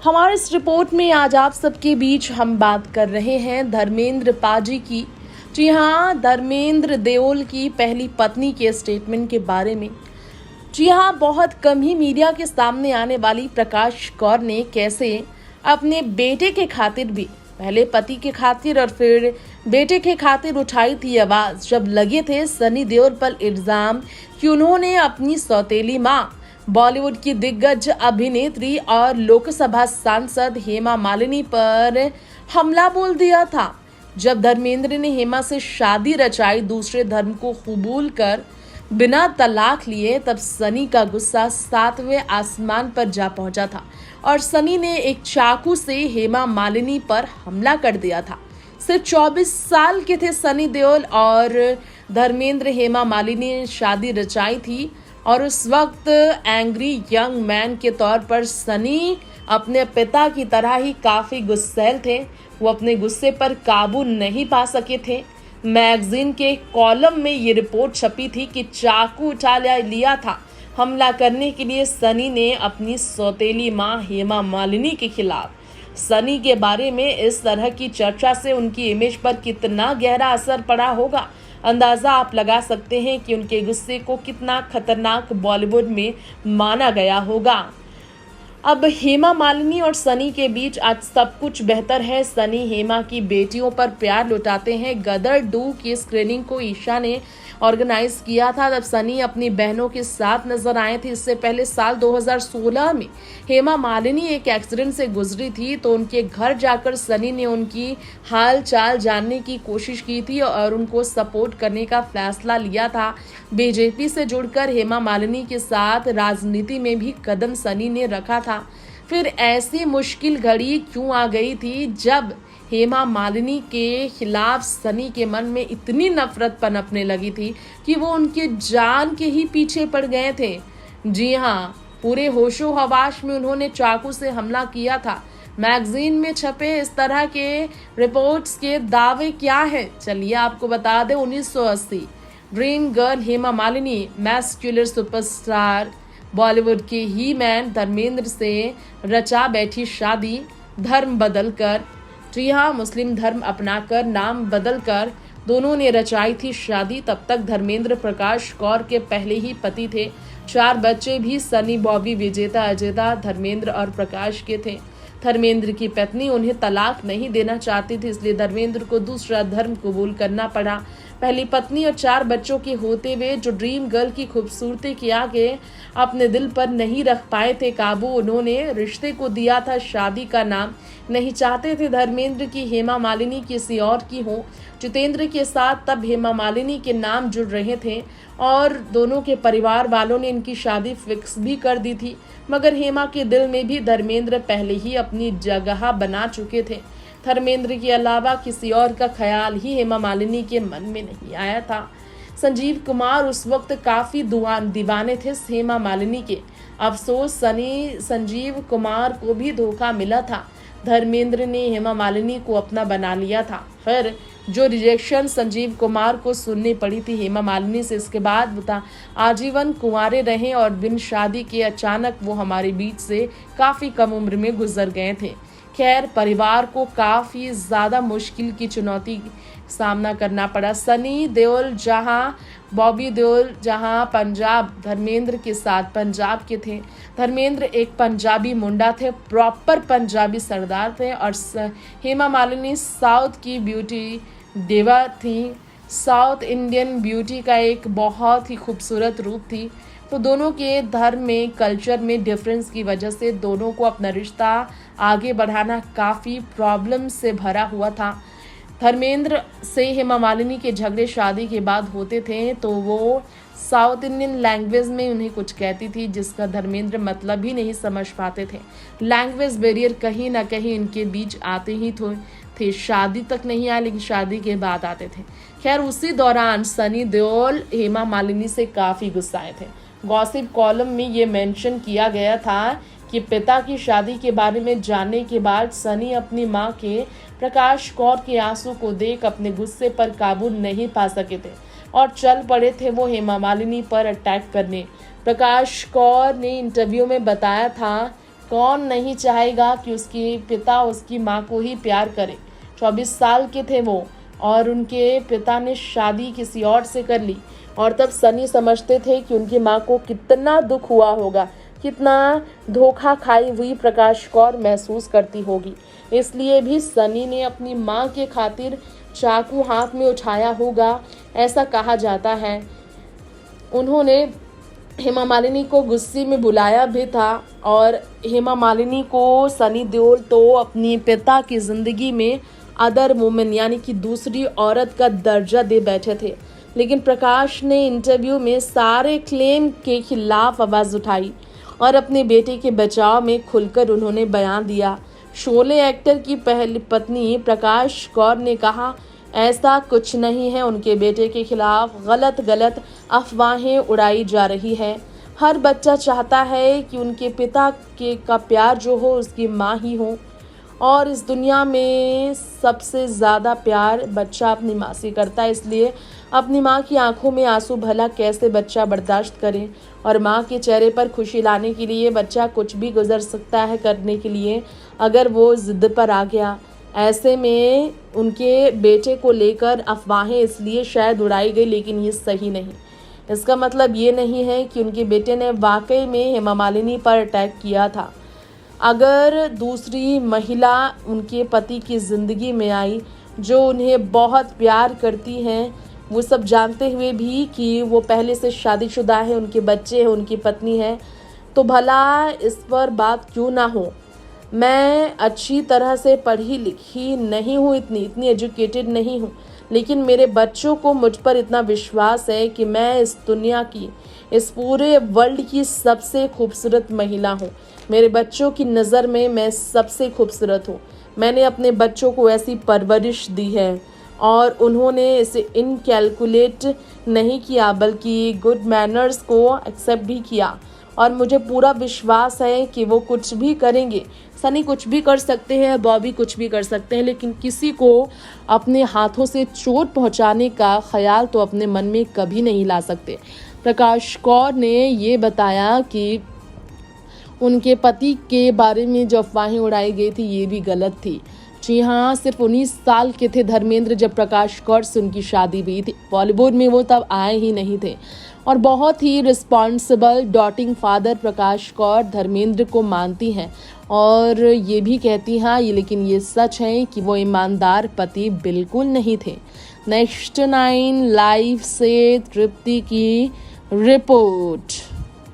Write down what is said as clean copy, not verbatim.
हमारे इस रिपोर्ट में आज आप सबके बीच हम बात कर रहे हैं धर्मेंद्र पाजी की। जी हाँ, धर्मेंद्र देओल की पहली पत्नी के स्टेटमेंट के बारे में। जी हाँ, बहुत कम ही मीडिया के सामने आने वाली प्रकाश कौर ने कैसे अपने बेटे के खातिर भी, पहले पति के खातिर और फिर बेटे के खातिर उठाई थी आवाज जब लगे थे सनी देओल पर इल्जाम कि उन्होंने अपनी सौतेली मां बॉलीवुड की दिग्गज अभिनेत्री और लोकसभा सांसद हेमा मालिनी पर हमला बोल दिया था। जब धर्मेंद्र ने हेमा से शादी रचाई दूसरे धर्म को कबूल कर बिना तलाक लिए, तब सनी का गुस्सा 7वें आसमान पर जा पहुंचा था और सनी ने एक चाकू से हेमा मालिनी पर हमला कर दिया था। सिर्फ 24 साल के थे सनी देओल और धर्मेंद्र। हेमा मालिनी ने शादी रचाई थी और उस वक्त एंग्री यंग मैन के तौर पर सनी अपने पिता की तरह ही काफी गुस्सैल थे। वो अपने गुस्से पर काबू नहीं पा सके थे। मैगजीन के कॉलम में ये रिपोर्ट छपी थी कि चाकू उठा लिया था हमला करने के लिए सनी ने अपनी सौतेली मां हेमा मालिनी के खिलाफ। सनी के बारे में इस तरह की चर्चा से उनकी इमेज पर कितना गहरा असर पड़ा होगा, अंदाजा आप लगा सकते हैं कि उनके गुस्से को कितना खतरनाक बॉलीवुड में माना गया होगा। अब हेमा मालिनी और सनी के बीच आज सब कुछ बेहतर है। सनी हेमा की बेटियों पर प्यार लुटाते हैं। गदर 2 की स्क्रीनिंग को ईशा ने ऑर्गेनाइज किया था, तब सनी अपनी बहनों के साथ नजर आए थे। इससे पहले साल 2016 में हेमा मालिनी एक एक्सीडेंट से गुजरी थी, तो उनके घर जाकर सनी ने उनकी हाल चाल जानने की कोशिश की थी और उनको सपोर्ट करने का फैसला लिया था। बीजेपी से जुड़कर हेमा मालिनी के साथ राजनीति में भी कदम सनी ने रखा था। फिर ऐसी मुश्किल घड़ी क्यों आ गई थी जब हेमा मालिनी के खिलाफ सनी के मन में इतनी नफरत पनपने लगी थी कि वो उनके जान के ही पीछे पड़ गए थे। जी हाँ, पूरे होशो हवास में उन्होंने चाकू से हमला किया था। मैगजीन में छपे इस तरह के रिपोर्ट्स के दावे क्या है, चलिए आपको बता दें। 1980 dream girl Hema Malini muscular superstar Bollywood के ही मैन धर्मेंद्र से रचा बैठी शादी धर्म बदलकर, जी हाँ, मुस्लिम धर्म अपनाकर नाम बदलकर दोनों ने रचाई थी शादी। तब तक धर्मेंद्र प्रकाश कौर के पहले ही पति थे। 4 बच्चे भी सनी, बॉबी, विजेता, अजयता, धर्मेंद्र और प्रकाश के थे। धर्मेंद्र की पत्नी उन्हें तलाक नहीं देना चाहती थी, इसलिए धर्मेंद्र को दूसरा धर्म कबूल करना पड़ा। पहली पत्नी और 4 बच्चों के होते हुए जो ड्रीम गर्ल की खूबसूरती के आगे अपने दिल पर नहीं रख पाए थे काबू, उन्होंने रिश्ते को दिया था शादी का नाम। नहीं चाहते थे धर्मेंद्र की हेमा मालिनी किसी और की हो। जितेंद्र के साथ तब हेमा मालिनी के नाम जुड़ रहे थे और दोनों के परिवार वालों ने इनकी शादी फिक्स भी कर दी थी, मगर हेमा के दिल में भी धर्मेंद्र पहले ही अपनी जगह बना चुके थे। धर्मेंद्र के अलावा किसी और का ख्याल ही हेमा मालिनी के मन में नहीं आया था। संजीव कुमार उस वक्त काफी दीवाने थे हेमा मालिनी के। अफसोस सनी संजीव कुमार को भी धोखा मिला था। धर्मेंद्र ने हेमा मालिनी को अपना बना लिया था। फिर जो रिजेक्शन संजीव कुमार को सुननी पड़ी थी हेमा मालिनी से, इसके बाद बता आजीवन कुंवारे रहे और बिन शादी के अचानक वो हमारे बीच से काफी कम उम्र में गुजर गए थे। खैर, परिवार को काफी ज्यादा मुश्किल की चुनौती सामना करना पड़ा। सनी देओल जहां, बॉबी देओल जहां पंजाब, धर्मेंद्र के साथ पंजाब के थे। धर्मेंद्र एक पंजाबी मुंडा थे, प्रॉपर पंजाबी सरदार थे और हेमा मालिनी साउथ की ब्यूटी देवा थी। साउथ इंडियन ब्यूटी का एक बहुत ही खूबसूरत रूप थी। तो दोनों के धर्म में, कल्चर में डिफरेंस की वजह से दोनों को अपना रिश्ता आगे बढ़ाना काफ़ी प्रॉब्लम से भरा हुआ था। धर्मेंद्र से हेमा मालिनी के झगड़े शादी के बाद होते थे, तो वो साउथ इंडियन लैंग्वेज में उन्हें कुछ कहती थी जिसका धर्मेंद्र मतलब ही नहीं समझ पाते थे। लैंग्वेज बैरियर कहीं ना कहीं इनके बीच आते ही थे। शादी तक नहीं आए, लेकिन शादी के बाद आते थे। खैर, उसी दौरान सनी देओल हेमा मालिनी से काफ़ी गुस्साए थे। गॉसिप कॉलम में ये मेंशन किया गया था कि पिता की शादी के बारे में जानने के बाद सनी अपनी मां के प्रकाश कौर के आंसू को देख अपने गुस्से पर काबू नहीं पा सके थे और चल पड़े थे वो हेमा मालिनी पर अटैक करने। प्रकाश कौर ने इंटरव्यू में बताया था कौन नहीं चाहेगा कि उसके पिता उसकी माँ को ही प्यार करे। 24 साल के थे वो और उनके पिता ने शादी किसी और से कर ली और तब सनी समझते थे कि उनकी माँ को कितना दुख हुआ होगा, कितना धोखा खाई हुई प्रकाश कौर महसूस करती होगी। इसलिए भी सनी ने अपनी माँ के खातिर चाकू हाथ में उठाया होगा, ऐसा कहा जाता है। उन्होंने हेमा मालिनी को गुस्से में बुलाया भी था और हेमा मालिनी को सनी देओल तो अपनी पिता की ज़िंदगी में अदर वुमेन यानी कि दूसरी औरत का दर्जा दे बैठे थे। लेकिन प्रकाश ने इंटरव्यू में सारे क्लेम के खिलाफ आवाज़ उठाई और अपने बेटे के बचाव में खुलकर उन्होंने बयान दिया। शोले एक्टर की पहली पत्नी प्रकाश कौर ने कहा, ऐसा कुछ नहीं है, उनके बेटे के खिलाफ गलत अफवाहें उड़ाई जा रही है। हर बच्चा चाहता है कि उनके पिता का प्यार जो हो उसकी माँ ही हो और इस दुनिया में सबसे ज़्यादा प्यार बच्चा अपनी माँ से करता है। इसलिए अपनी माँ की आंखों में आंसू भला कैसे बच्चा बर्दाश्त करे और माँ के चेहरे पर खुशी लाने के लिए बच्चा कुछ भी गुजर सकता है करने के लिए अगर वो ज़िद पर आ गया। ऐसे में उनके बेटे को लेकर अफवाहें इसलिए शायद उड़ाई गई, लेकिन ये सही नहीं। इसका मतलब ये नहीं है कि उनके बेटे ने वाकई में हेमा मालिनी पर अटैक किया था। अगर दूसरी महिला उनके पति की ज़िंदगी में आई जो उन्हें बहुत प्यार करती हैं, वो सब जानते हुए भी कि वो पहले से शादीशुदा है, उनके बच्चे हैं, उनकी पत्नी है, तो भला इस पर बात क्यों ना हो। मैं अच्छी तरह से पढ़ी लिखी नहीं हूँ, इतनी एजुकेटेड नहीं हूँ, लेकिन मेरे बच्चों को मुझ पर इतना विश्वास है कि मैं इस दुनिया की, इस पूरे वर्ल्ड की सबसे खूबसूरत महिला हूँ। मेरे बच्चों की नज़र में मैं सबसे खूबसूरत हूँ। मैंने अपने बच्चों को ऐसी परवरिश दी है और उन्होंने इसे इनकैलकुलेट नहीं किया बल्कि गुड मैनर्स को एक्सेप्ट भी किया और मुझे पूरा विश्वास है कि वो कुछ भी करेंगे। सनी कुछ भी कर सकते हैं, बॉबी कुछ भी कर सकते हैं, लेकिन किसी को अपने हाथों से चोट पहुंचाने का ख्याल तो अपने मन में कभी नहीं ला सकते। प्रकाश कौर ने ये बताया कि उनके पति के बारे में जो अफवाहें उड़ाई गई थी ये भी गलत थी। जी हाँ, सिर्फ 19 साल के थे धर्मेंद्र जब प्रकाश कौर से उनकी शादी हुई थी। बॉलीवुड में वो तब आए ही नहीं थे और बहुत ही रिस्पॉन्सिबल डॉटिंग फादर प्रकाश कौर धर्मेंद्र को मानती हैं और ये भी कहती हैं लेकिन ये सच है कि वो ईमानदार पति बिल्कुल नहीं थे। नेक्स्ट 9 लाइव से तृप्ति की रिपोर्ट।